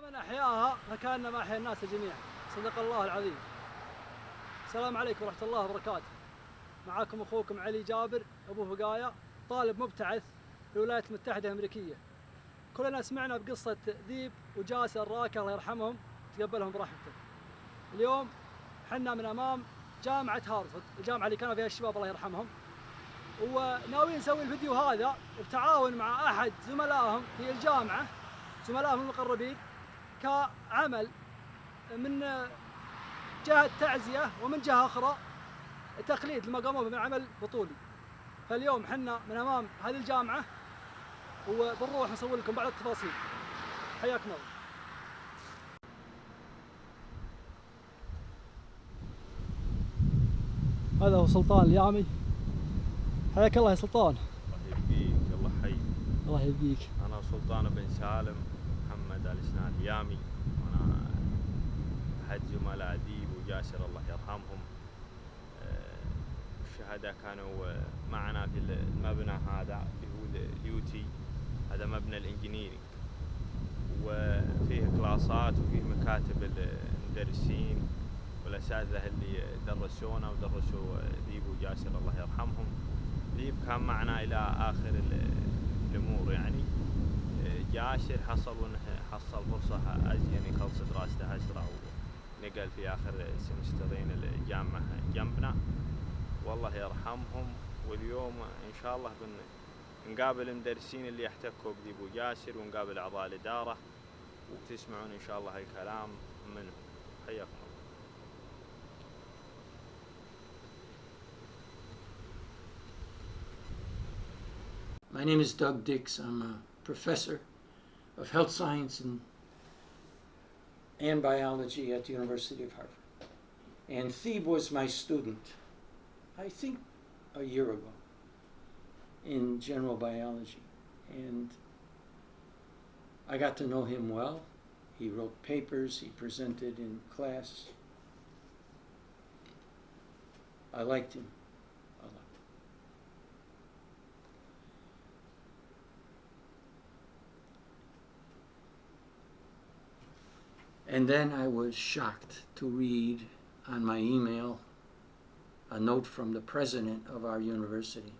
من أحياها فكأنما أحيا الناس جميعا، صدق الله العظيم. السلام عليكم ورحمة الله وبركاته. معكم أخوكم علي جابر أبو فقايا، طالب مبتعث في الولايات المتحده الأمريكيه. كلنا سمعنا بقصة ذيب وجاسر راكه الله يرحمهم تقبلهم برحمته. اليوم حنا من أمام جامعة هارفرد، الجامعة اللي كانوا فيها الشباب الله يرحمهم، وناويين نسوي الفيديو هذا بتعاون مع أحد زملائهم في الجامعة، زملائهم المقربين، كعمل من جهة تعزية ومن جهة أخرى تخليد لما قاموا من عمل بطولي. فاليوم حنا من أمام هذه الجامعة وبنروح نصور لكم بعض التفاصيل. حياكم الله. هذا هو سلطان اليامي. حياك الله يا سلطان. الله يبقيك. الله حي. الله يبقيك. أنا سلطان بن سالم محمد الإنسانيه اليامي، وأنا أحد زملاء ذيب وجاسر الله يرحمهم. الشهداء كانوا معنا في المبنى هذا اللي هو اليوتي، هذا مبنى الإنجنييرنج، وفيه كلاسات وفيه مكاتب المدرسين والأساتذة اللي درسونا ودرسوا ذيب وجاسر الله يرحمهم. ذيب كان معنا إلى آخر الأمور، يعني جاسر حصل فرصة أزين يخلص دراسته أسرع ونقل في آخر سمسترين الجامعة جنبنا والله يرحمهم. واليوم إن شاء الله نقابل المدرسين اللي يحتكوا بذيب وجاسر، ونقابل أعضاء الإدارة، وتسمعون إن شاء الله الكلام منهم. حياكم الله. My name is Doug Dix. I'm a professor of health science and biology at the University of Harvard. And Theeb was my student, I think a year ago, in general biology. And I got to know him well. He wrote papers, he presented in class. I liked him a lot. And then I was shocked to read on my email a note from the president of our university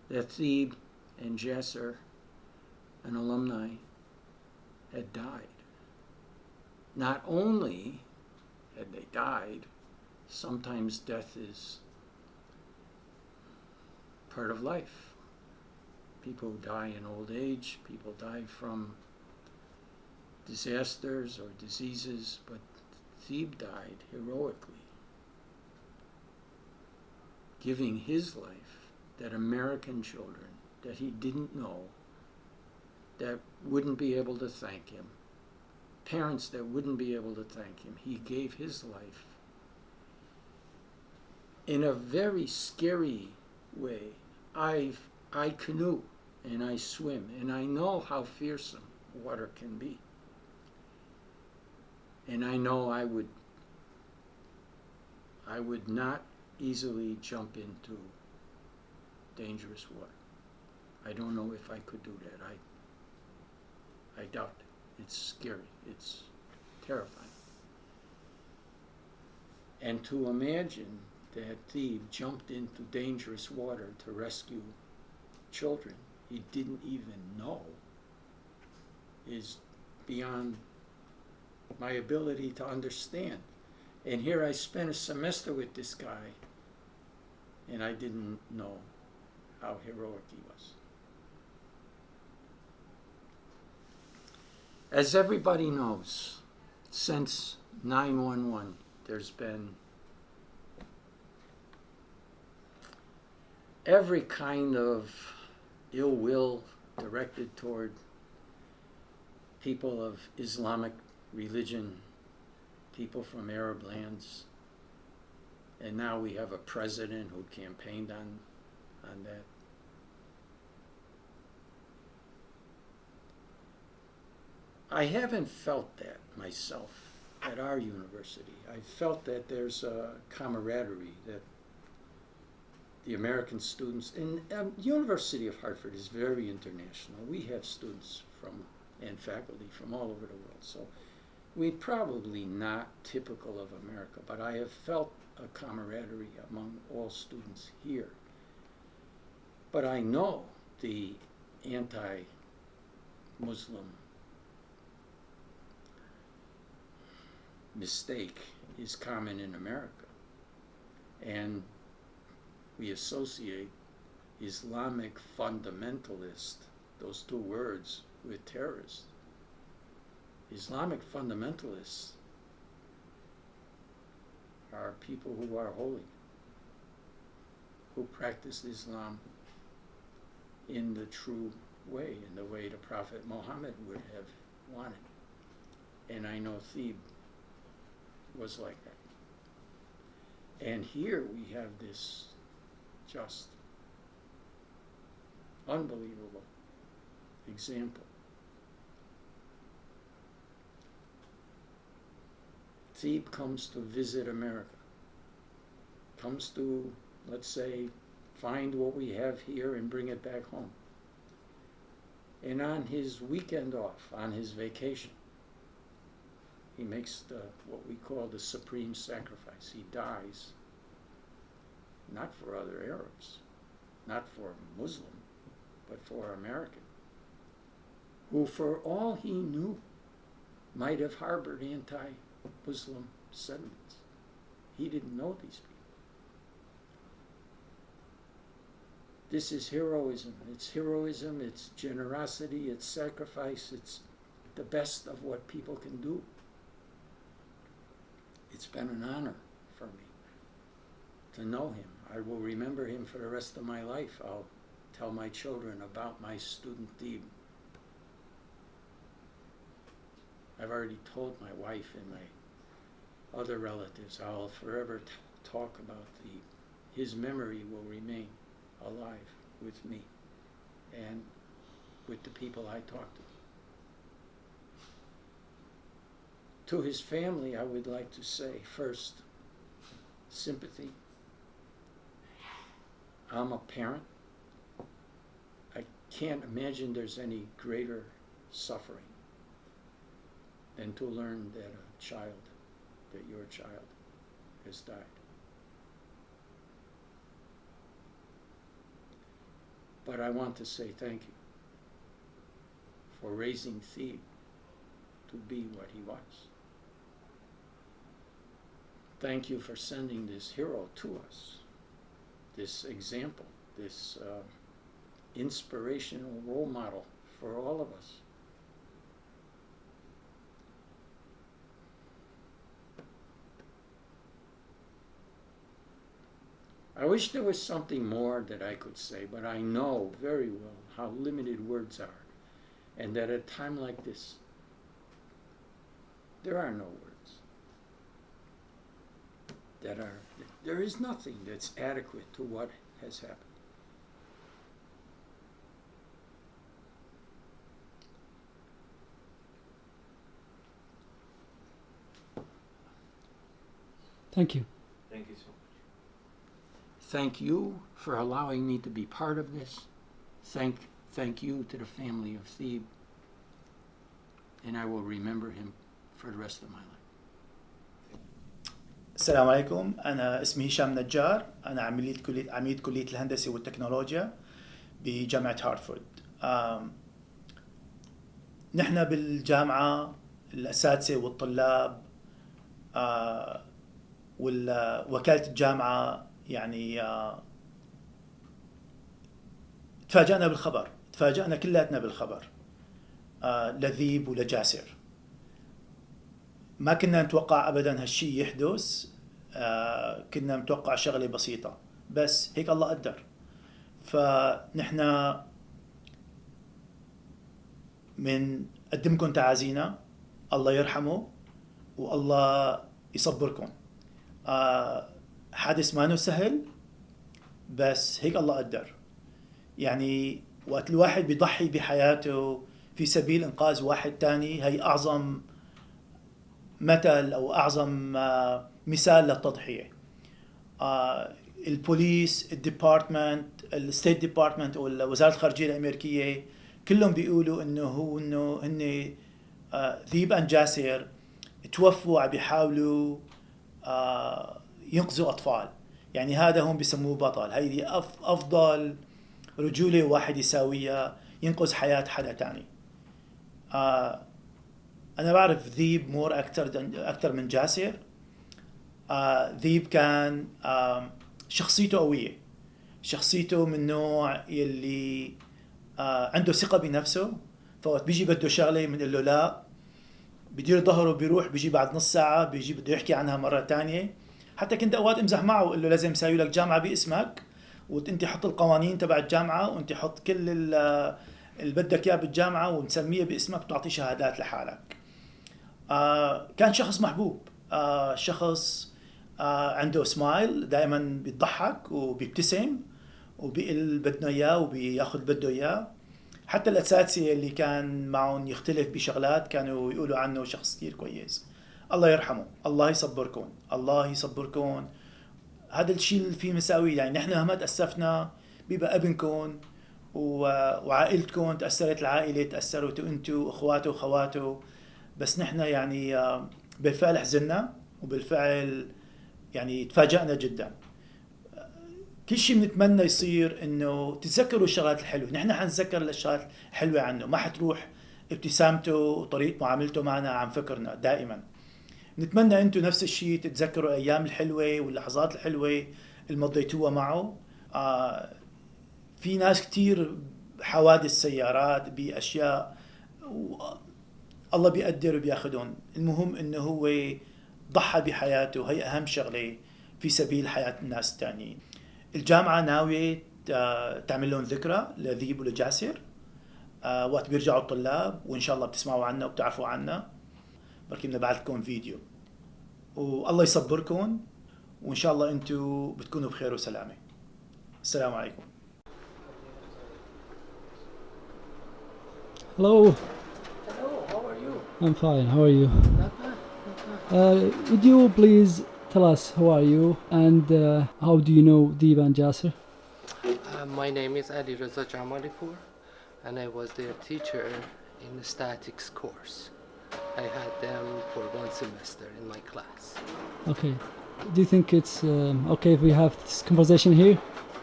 that Theeb and Jaser, an alumni, had died. Not only had they died, sometimes death is part of life. People die in old age, people die from disasters or diseases, but Theeb died heroically, giving his life that American children that he didn't know, that wouldn't be able to thank him, parents that wouldn't be able to thank him. He gave his life in a very scary way. I canoe and I swim, and I know how fearsome water can be. And I know I would not easily jump into dangerous water. I don't know if I could do that. I doubt it. It's scary. It's terrifying. And to imagine that Theeb jumped into dangerous water to rescue children he didn't even know is beyond my ability to understand. And here I spent a semester with this guy, and I didn't know how heroic he was. As everybody knows, since 9/11, there's been every kind of ill will directed toward people of Islamic religion, people from Arab lands, and now we have a president who campaigned on that. I haven't felt that myself at our university. I felt that there's a camaraderie, that the American students, and University of Hartford is very international. We have students from and faculty from all over the world. So we're probably not typical of America, but I have felt a camaraderie among all students here. But I know the anti-Muslim mistake is common in America. And we associate Islamic fundamentalist, those two words, with terrorists. Islamic fundamentalists are people who are holy, who practice Islam in the true way, in the way the Prophet Muhammad would have wanted. And I know Theeb was like that. And here we have this just unbelievable example. Theeb comes to visit America, comes to, let's say, find what we have here and bring it back home. And on his weekend off, on his vacation, he makes what we call the supreme sacrifice. He dies, not for other Arabs, not for Muslim, but for American, who for all he knew might have harbored anti-Muslim sentiments. He didn't know these people. This is heroism. It's heroism, it's generosity, it's sacrifice, it's the best of what people can do. It's been an honor for me to know him. I will remember him for the rest of my life. I'll tell my children about my student Theeb. I've already told my wife and my other relatives I'll forever talk about Theeb. His memory will remain alive with me and with the people I talk to. To his family, I would like to say, first, sympathy. I'm a parent. I can't imagine there's any greater suffering than to learn that your child has died. But I want to say thank you for raising Theeb to be what he was. Thank you for sending this hero to us, this example, this inspirational role model for all of us. I wish there was something more that I could say, but I know very well how limited words are, and that at a time like this, there are no words. There is nothing that's adequate to what has happened. Thank you. Thank you so much. Thank you for allowing me to be part of this. Thank you to the family of Theeb, and I will remember him for the rest of my life. السلام عليكم. أنا اسمي هشام نجار. أنا عميد كلية الهندسة والتكنولوجيا بجامعة هارفورد. نحن بالجامعة الأساتذة والطلاب ووكالة الجامعة يعني تفاجأنا كلاتنا بالخبر لذيب ولجاسر. ما كنا نتوقع أبدا هالشي يحدث. كنا نتوقع شغلة بسيطة، بس هيك الله قدر. فنحن من قدمكم تعازينا، الله يرحمه والله يصبركم. حادث ما سهل، بس هيك الله قدر. يعني وقت الواحد بيضحي بحياته في سبيل إنقاذ واحد تاني، هي أعظم مثل أو أعظم مثال للتضحية. البوليس، الديبارتمنت، الستيت ديبارتمنت أو وزارة الخارجية الأمريكية كلهم بيقولوا انه هن ذيب اند جاسر توفوا عم بيحاولوا ينقذوا اطفال. يعني هذا هم بيسموه بطل. هيدي افضل رجوله واحد يساويها، ينقذ حياه حدا تاني. انا بعرف ذيب مور اكثر من جاسر. ذيب كان شخصيته قويه، شخصيته من نوع يلي عنده ثقه بنفسه، فوقت بيجي بده شغله بنقول له لا، بدير ظهره بيروح، بيجي بعد نص ساعه بيجي بده يحكي عنها مره تانية. حتى كنت اوقات امزح معه وقول له لازم اسوي لك جامعه باسمك، وانت حط القوانين تبع الجامعه، وانت حط كل اللي بدك اياه بالجامعه ونسميه باسمك وتعطي شهادات لحالك. كان شخص محبوب، شخص عنده سمايل، دائما بيضحك وبيبتسم وبيقل بدنا اياه وبياخذ بده اياه. حتى الاساتذه اللي كان معهم يختلف بشغلات كانوا يقولوا عنه شخص كثير كويس. الله يرحمه، الله يصبركم، الله يصبركم. هذا الشيء اللي فيه مساوي. يعني نحن مهما تأسفنا بيبقى ابنكم وعائلتكم تأثرت، العائلة تأثروا انتوا واخواته وخواته، بس نحن يعني بالفعل حزننا وبالفعل يعني تفاجأنا جدا. كل شيء بنتمنى يصير انه تتذكروا الشغلات الحلوه. نحن حنتذكر الاشياء الحلوه عنه، ما حتروح ابتسامته وطريقه معاملته معنا عن فكرنا دائما. نتمنى انتم نفس الشيء تتذكروا الايام الحلوه واللحظات الحلوه اللي مضيتوها معه. في ناس كتير حوادث سيارات باشياء الله بيقدر وبياخذهم. المهم انه هو ضحى بحياته، هي اهم شغله في سبيل حياه الناس الثانيين. الجامعه ناويه تعمل لهم ذكرى لذيب ولجاسر وقت بيرجعوا الطلاب، وان شاء الله بتسمعوا عنا وبتعرفوا عنا. بركي بدنا نبعث لكم فيديو. والله يصبركم، وان شاء الله انتم بتكونوا بخير وسلامه. السلام عليكم. Hello. Hello, how are you? I'm fine. How are you? Not bad, not bad. Would you please tell us who are you and how do you know Theeb and Jaser? My name is Ali Reza Jamalipur, and I was their teacher in the statics course. I had them for 1 semester in my class. Okay. Do you think it's okay if we have this conversation here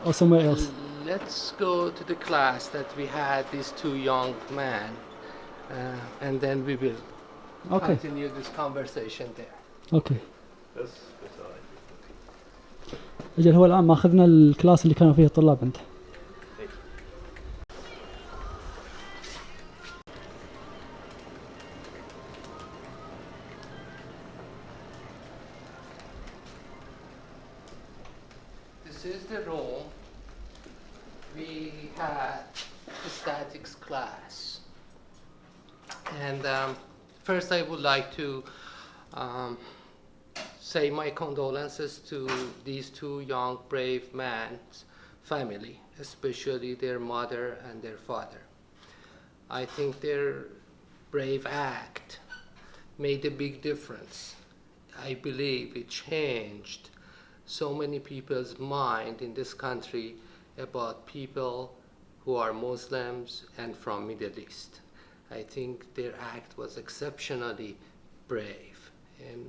or somewhere else? Let's go to the class that we had these 2 young men, and then we will continue this conversation there. Okay. أجل هو الآن ماخذنا الكلاس اللي كانوا فيه الطلاب أنت. This is the room we had the statics class, and first I would like to say my condolences to these 2 young brave men's family, especially their mother and their father. I think their brave act made a big difference. I believe it changed so many people's mind in this country about people who are Muslims and from Middle East. I think their act was exceptionally brave, and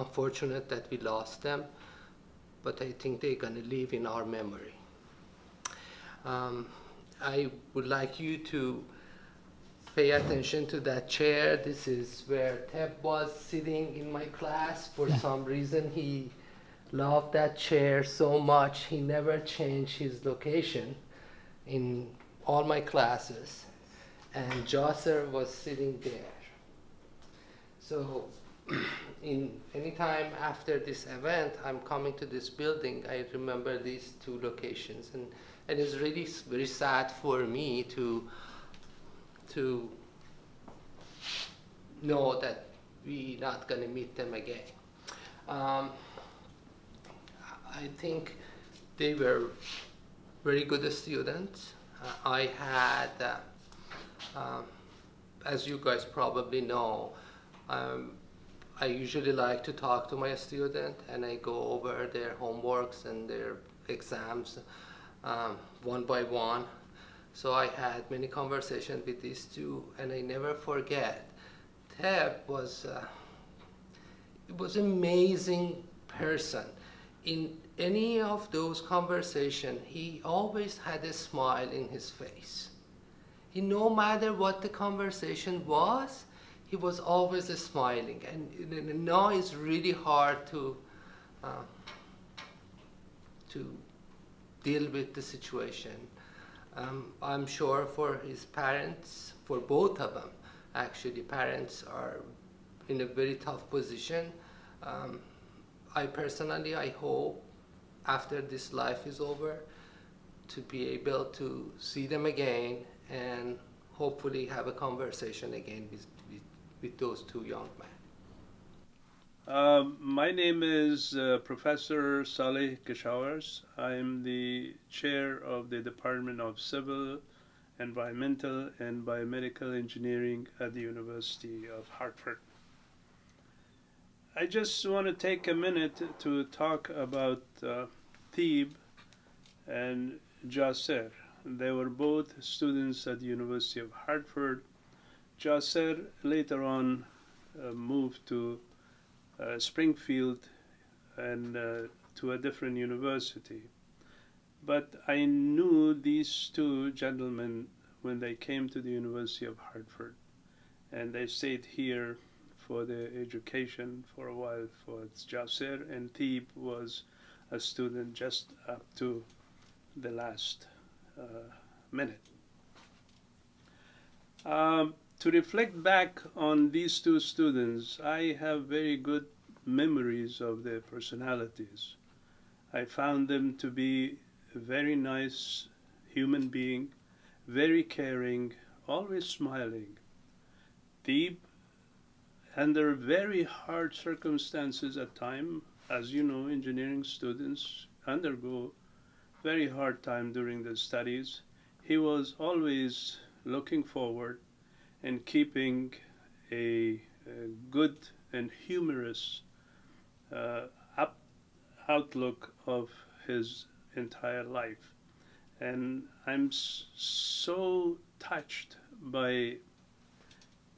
unfortunate that we lost them, but I think they're going to live in our memory. I would like you to pay attention to that chair. This is where Theeb was sitting in my class. For some reason, he loved that chair so much, he never changed his location in all my classes. And Jاسر was sitting there. So in any time after this event, I'm coming to this building, I remember these 2 locations, and it's really very sad for me to know that we're not going to meet them again. I think they were very good students. I had, as you guys probably know, I usually like to talk to my student, and I go over their homeworks and their exams one by one. So I had many conversations with these two, and I never forget. Theeb was amazing person. In any of those conversations, he always had a smile in his face. No matter what the conversation was, he was always smiling. And now it's really hard to deal with the situation. I'm sure for his parents, for both of them, actually, parents are in a very tough position. I personally, I hope after this life is over to be able to see them again and hopefully have a conversation again with those two young men. My name is Professor Saleh Keshawers. I'm the chair of the Department of Civil, Environmental, and Biomedical Engineering at the University of Hartford. I just want to take a minute to talk about Theeb and Jaser. They were both students at the University of Hartford. Jaaser later on moved to Springfield and to a different university. But I knew these two gentlemen when they came to the University of Hartford, and they stayed here for their education for a while for Jaaser, and Theeb was a student just up to the last minute. To reflect back on these two students, I have very good memories of their personalities. I found them to be a very nice human being, very caring, always smiling. Theeb, under very hard circumstances at times, as you know, engineering students undergo very hard time during the studies. He was always looking forward and keeping a good and humorous outlook of his entire life. And I'm so touched by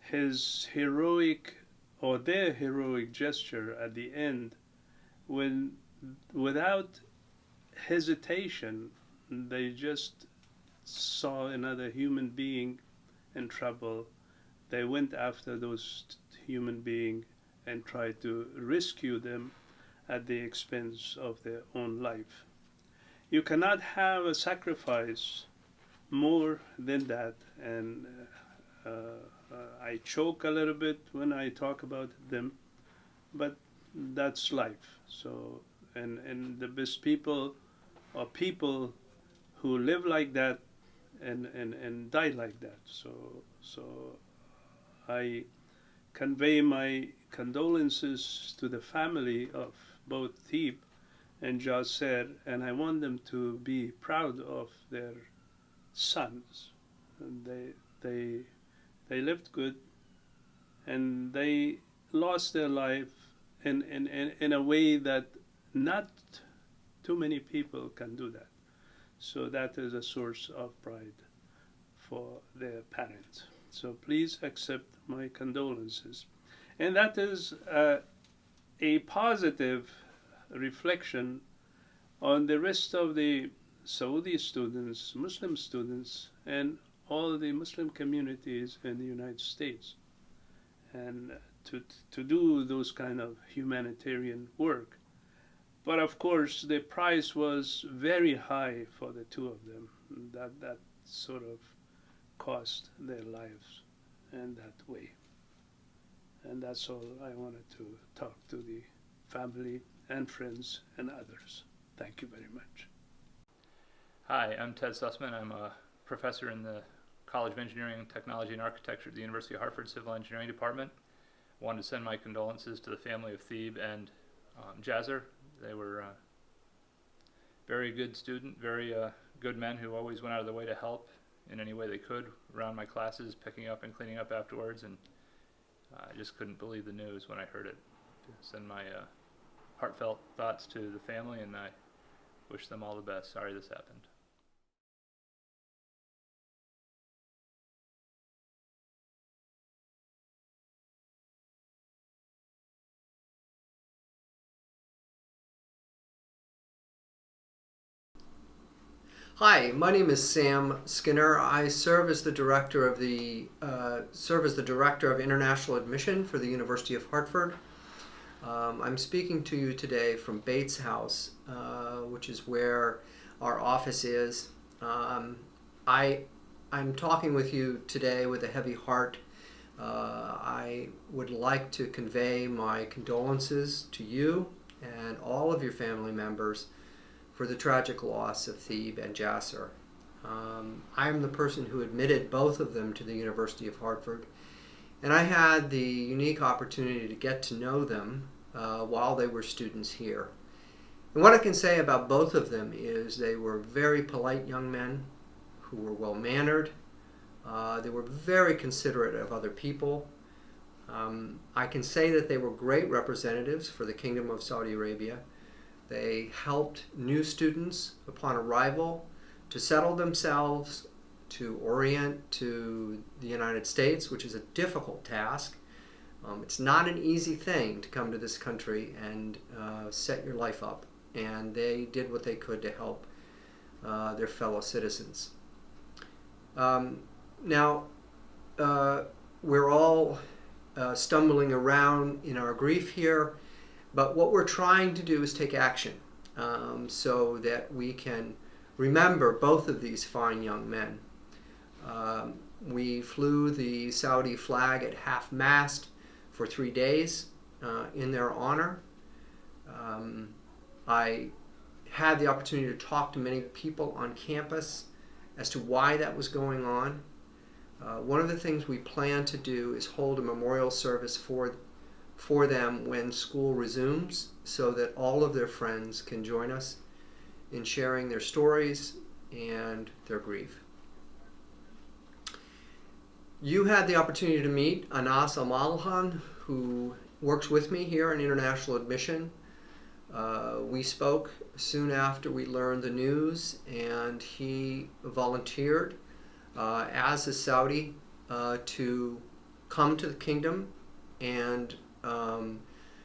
his heroic, or their heroic gesture at the end, when without hesitation they just saw another human being in trouble. They went after those human beings and tried to rescue them at the expense of their own life. You cannot have a sacrifice more than that, and I choke a little bit when I talk about them, but that's life. So, and the best people are people who live like that and die like that. So I convey my condolences to the family of both Theeb and Jaser, and I want them to be proud of their sons. And they lived good, and they lost their life in a way that not too many people can do that. So that is a source of pride for their parents. So please accept my condolences. And that is a positive reflection on the rest of the Saudi students, Muslim students, and all the Muslim communities in the United States. And to do those kind of humanitarian work. But of course, the price was very high for the two of them. That sort of cost their lives in that way. And that's all I wanted to talk to the family and friends and others. Thank you very much. Hi, I'm Ted Sussman. I'm a professor in the College of Engineering, Technology, and Architecture at the University of Hartford Civil Engineering Department. I wanted to send my condolences to the family of Theeb and Jaser. They were very good student, very good men who always went out of their way to help in any way they could around my classes, picking up and cleaning up afterwards, and I just couldn't believe the news when I heard it. Send my heartfelt thoughts to the family, and I wish them all the best. Sorry this happened. Hi, my name is Sam Skinner. I serve as the director of international admission for the University of Hartford. I'm speaking to you today from Bates House, which is where our office is. I'm talking with you today with a heavy heart. I would like to convey my condolences to you and all of your family members for the tragic loss of Theeb and Jaser. I am the person who admitted both of them to the University of Hartford, and I had the unique opportunity to get to know them while they were students here. And what I can say about both of them is they were very polite young men who were well-mannered. They were very considerate of other people. I can say that they were great representatives for the Kingdom of Saudi Arabia. They helped new students upon arrival to settle themselves, to orient to the United States, which is a difficult task. It's not an easy thing to come to this country and set your life up. And they did what they could to help their fellow citizens. Now, we're all stumbling around in our grief here. But what we're trying to do is take action so that we can remember both of these fine young men. We flew the Saudi flag at half-mast for 3 days in their honor. I had the opportunity to talk to many people on campus as to why that was going on. One of the things we plan to do is hold a memorial service for them when school resumes, so that all of their friends can join us in sharing their stories and their grief. You had the opportunity to meet Anas Amalhan, who works with me here in international admission. We spoke soon after we learned the news, and he volunteered as a Saudi to come to the kingdom and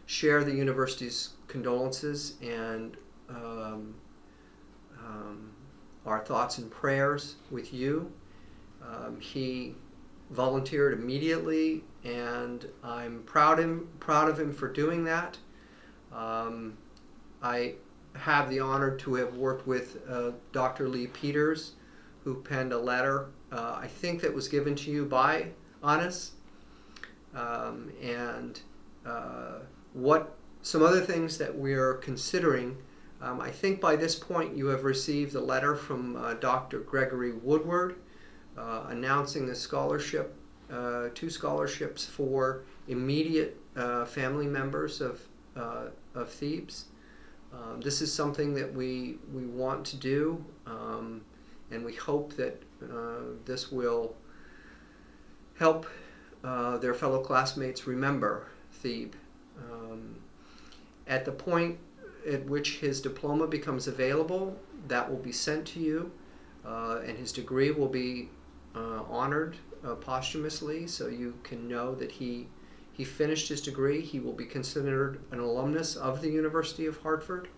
share the university's condolences and our thoughts and prayers with you. He volunteered immediately, and I'm proud of him for doing that. I have the honor to have worked with Dr. Lee Peters, who penned a letter, I think that was given to you by Anas, some other things that we're considering. I think by this point you have received a letter from Dr. Gregory Woodward announcing the scholarship, 2 scholarships for immediate family members of Thebes. This is something that we want to do, and we hope that this will help their fellow classmates remember Theeb. At the point at which his diploma becomes available, that will be sent to you, and his degree will be honored posthumously, so you can know that he finished his degree. He will be considered an alumnus of the University of Hartford,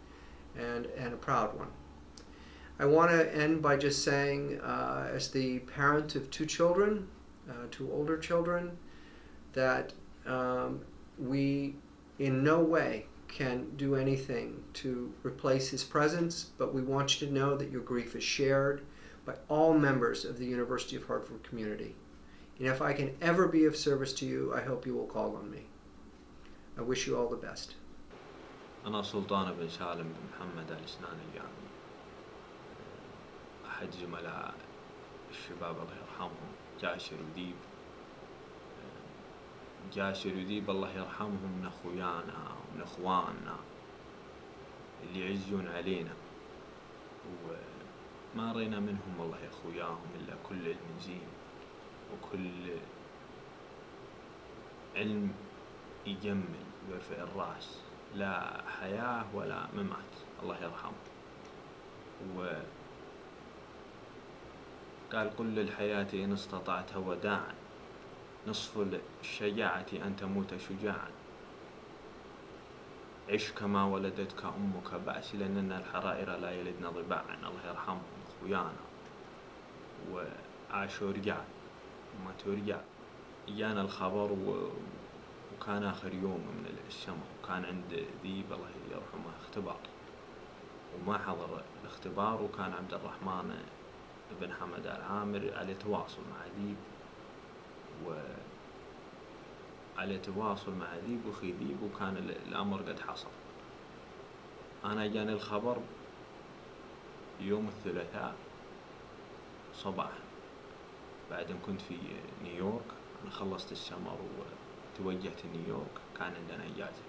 and a proud one. I want to end by just saying, as the parent of 2 children, 2 older children, that we in no way can do anything to replace his presence, but we want you to know that your grief is shared by all members of the University of Hartford community. And if I can ever be of service to you, I hope you will call on me. I wish you all the best. أنا سلطان بن سالم بن محمد الإنسانيه اليامي، أحد زملاء الشباب الله يرحمهم جاسر وديب. جاسر وديب الله يرحمهم من أخويانا ومن أخواننا اللي يعزون علينا، وما رينا منهم والله يا أخوياهم إلا كل علم زين وكل علم يجمل ويرفع الرأس، لا حياة ولا ممات، الله يرحمه. وقال قل للحياة إن استطعت وداعا، نصف الشجاعة أن تموت شجاعا، عش كما ولدتك أمك بأس، لأننا الحرائر لا يلدن ضباعا. الله يرحمهم ويانا وعاشوا رجال وماتوا رجال. إجانا الخبر وكان آخر يوم من السماء، وكان عند ذيب الله يرحمه اختبار وما حضر الاختبار، وكان عبد الرحمن بن حمد العامر على تواصل مع ذيب وعلى تواصل مع ذيب وخي ذيب، وكان الأمر قد حصل. أنا جاني الخبر يوم الثلاثاء صباحا بعد أن كنت في نيويورك. أنا خلصت السمر وتوجهت نيويورك، كان عندنا إجازة،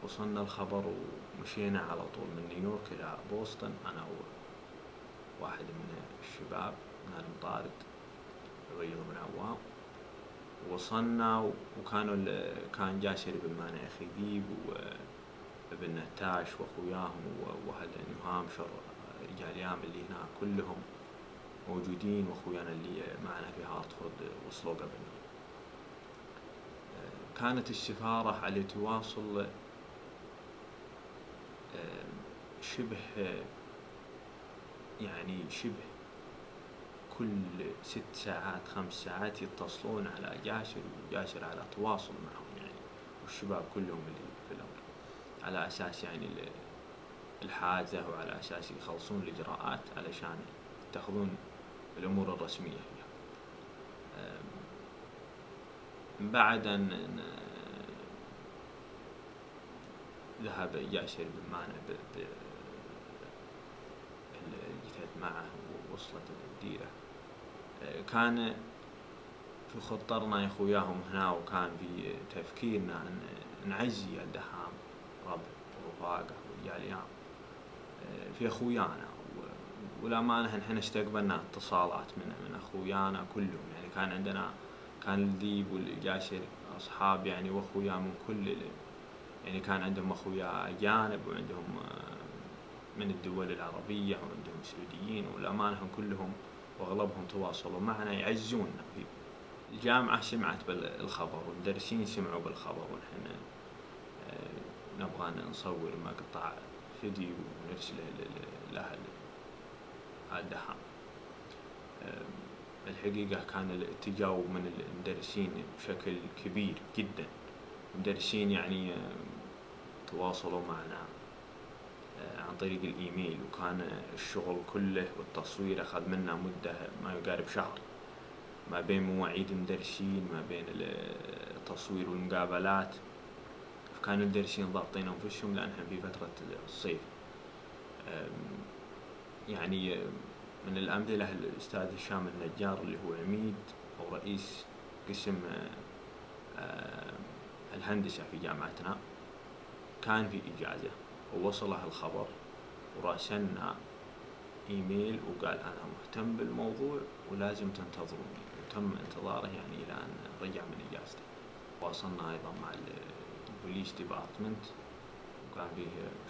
ووصلنا الخبر ومشينا على طول من نيويورك إلى بوسطن، أنا وواحد من الشباب من المطارد عبيد بن عوام. وصلنا كان جاسر بن مانع أخي ذيب وابن نتاش وأخوياهم وأهل نيو هامشر رجال اليامي اللي هنا كلهم موجودين، وأخويانا اللي معنا في هارتفورد وصلوا قبلنا. كانت السفارة على تواصل شبه كل 6 ساعات 5 ساعات يتصلون على جاسر، وجاسر على تواصل معهم يعني، والشباب كلهم اللي في الأمر، على أساس يعني الحاجة، وعلى أساس يخلصون الإجراءات علشان يتخذون الأمور الرسمية فيها. بعد أن ذهب جاسر بن مانع الجثث معه ووصلت الديرة، كان في خطرنا يا أخوياهم هنا، وكان في تفكيرنا أن نعزي الدهام ربع ورفاقه والجاليام في أخويانا. والأمانة نحن استقبلنا اتصالات من أخويانا كلهم، يعني كان عندنا الذيب والجاسر أصحاب يعني، وأخويا من كل يعني، كان عندهم أخويا أجانب وعندهم من الدول العربية وعندهم سعوديين، والأمانة كلهم وأغلبهم تواصلوا معنا يعزوننا. في الجامعة سمعت بالخبر والمدرسين سمعوا بالخبر، ونحن نبغى نصور مقطع فيديو ونرسله لأهل الدهام. الحقيقة كان الاتجاه من المدرسين بشكل كبير جدا، المدرسين يعني تواصلوا معنا عن طريق الإيميل، وكان الشغل كله والتصوير أخذ منا مدة ما يقارب شهر، ما بين مواعيد المدرسين ما بين التصوير والمقابلات. فكان المدرسين ضاغطين أنفسهم لأنهم في فترة الصيف. يعني من الأمثلة الأستاذ هشام النجار اللي هو عميد أو رئيس قسم الهندسة في جامعتنا، كان في إجازة ووصله الخبر وراسلنا إيميل وقال أنا مهتم بالموضوع ولازم تنتظروني، وتم انتظاره يعني إلى أن رجع من إجازته. واصلنا أيضا مع البوليس ديبارتمنت، وكان فيه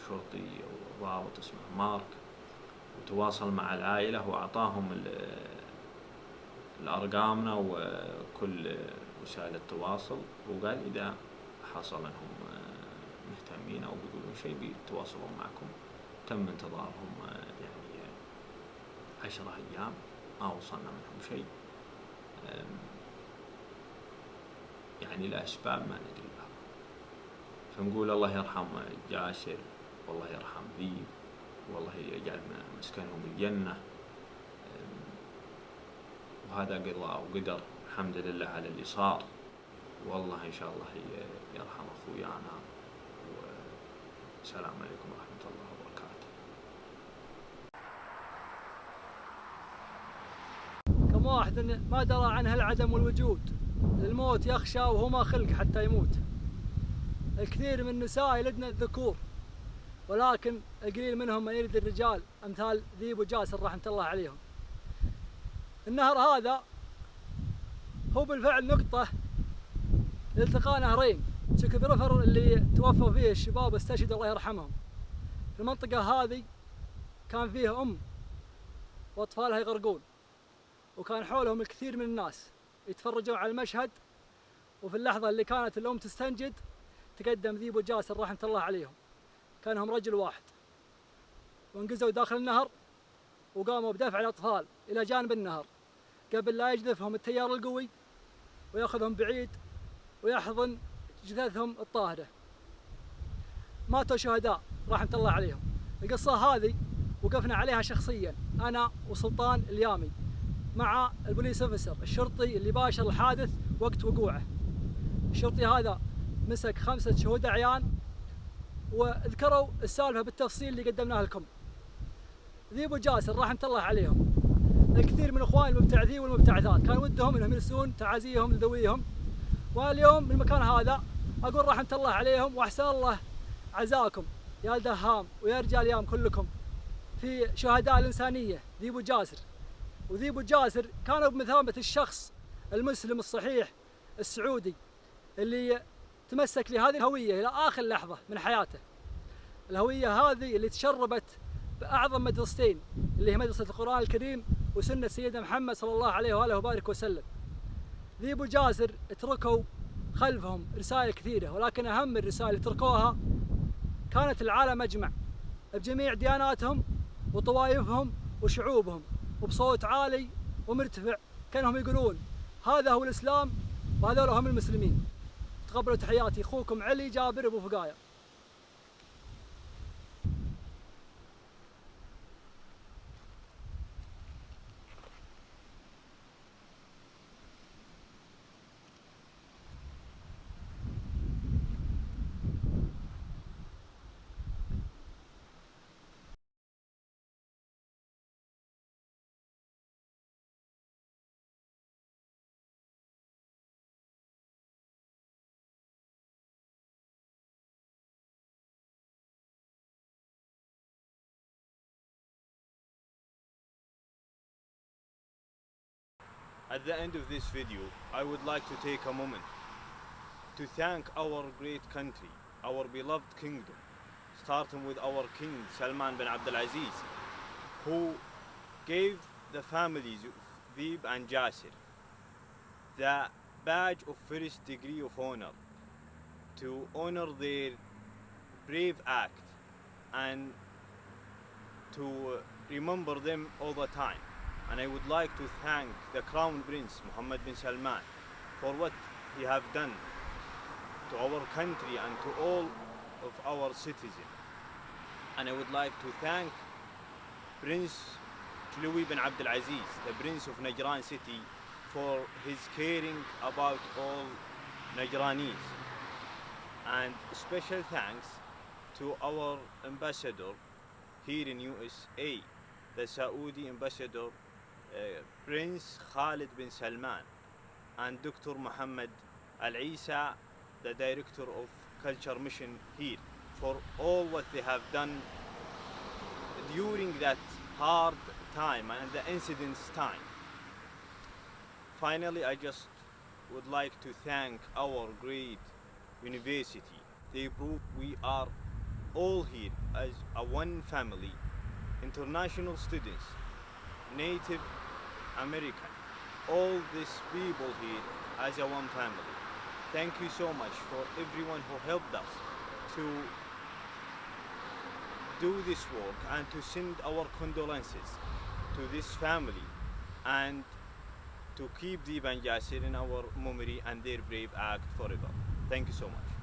شرطي أو ضابط اسمه مارك، وتواصل مع العائلة وأعطاهم الأرقامنا وكل وسائل التواصل، وقال إذا حصل أنهم مهتمين أو بيقولون شيء بيتواصلون معكم. تم انتظارهم يعني 10 أيام ما وصلنا منهم شيء، يعني لأسباب ما ندري بها. فنقول الله يرحم جاسر والله يرحم ذيب والله يجعل مسكنهم الجنة، وهذا قضاء وقدر الحمد لله على اللي صار. والله إن شاء الله يرحم أخويانا، والسلام عليكم ورحمة الله وبركاته. كم واحد ما درى عنه العدم والوجود، للموت يخشى وهو ما خلق حتى يموت. الكثير من النساء يلدن الذكور، ولكن القليل منهم من يلد الرجال أمثال ذيب وجاسر رحمة الله عليهم. النهر هذا هو بالفعل نقطة لالتقاء نهرين، تشيكوبي اللي توفوا فيه الشباب واستشهدوا الله يرحمهم. في المنطقة هذه كان فيه أم وأطفالها يغرقون، وكان حولهم الكثير من الناس يتفرجون على المشهد. وفي اللحظة اللي كانت الأم تستنجد تقدم ذيب وجاسر رحمة الله عليهم، كانهم رجل واحد، وانقزوا داخل النهر وقاموا بدفع الأطفال إلى جانب النهر قبل لا يجذفهم التيار القوي ويأخذهم بعيد ويحضن جثثهم الطاهرة. ماتوا شهداء رحمة الله عليهم. القصة هذه وقفنا عليها شخصيا أنا وسلطان اليامي مع البوليس اوفيسر الشرطي اللي باشر الحادث وقت وقوعه. الشرطي هذا مسك 5 شهود عيان وذكروا السالفة بالتفصيل اللي قدمناه لكم. ذيب وجاسر رحمة الله عليهم الكثير من اخوان المبتعثين والمبتعثات كان ودهم انهم يرسلون تعازيهم لذويهم، واليوم من المكان هذا اقول رحمة الله عليهم واحسن الله عزاكم يا الدهام ويا رجال اليام كلكم في شهداء الإنسانيه ذيب وجاسر. وذيب وجاسر كانوا بمثابة الشخص المسلم الصحيح السعودي اللي تمسك لهذه الهوية إلى آخر لحظة من حياته. الهوية هذه اللي تشربت بأعظم مدرستين اللي هي مدرسة القرآن الكريم وسنة سيدنا محمد صلى الله عليه وآله وبارك وسلم. ذيب وجاسر تركوا خلفهم رسائل كثيرة، ولكن أهم الرسائل اللي تركوها كانت العالم أجمع بجميع دياناتهم وطوائفهم وشعوبهم وبصوت عالي ومرتفع كانهم يقولون هذا هو الإسلام وهذول هم المسلمين. تقبلوا تحياتي أخوكم علي جابر أبو فقاية. At the end of this video, I would like to take a moment to thank our great country, our beloved kingdom, starting with our King Salman bin Abdulaziz, who gave the families of Theeb and Jaser the badge of first degree of honor to honor their brave act and to remember them all the time. And I would like to thank the Crown Prince Mohammed bin Salman for what he have done to our country and to all of our citizens. And I would like to thank Prince Tchloui bin Abdulaziz, the Prince of Najran City, for his caring about all Najranis. And special thanks to our ambassador here in USA, the Saudi ambassador Prince Khalid bin Salman, and Dr. Muhammad Al-Isa, the director of Culture Mission here, for all what they have done during that hard time and the incident's time. Finally, I just would like to thank our great university. They prove we are all here as a one family, international students, Native American, all these people here as a one family. Thank you so much for everyone who helped us to do this work and to send our condolences to this family and to keep Theeb and Jaser in our memory and their brave act forever. Thank you so much.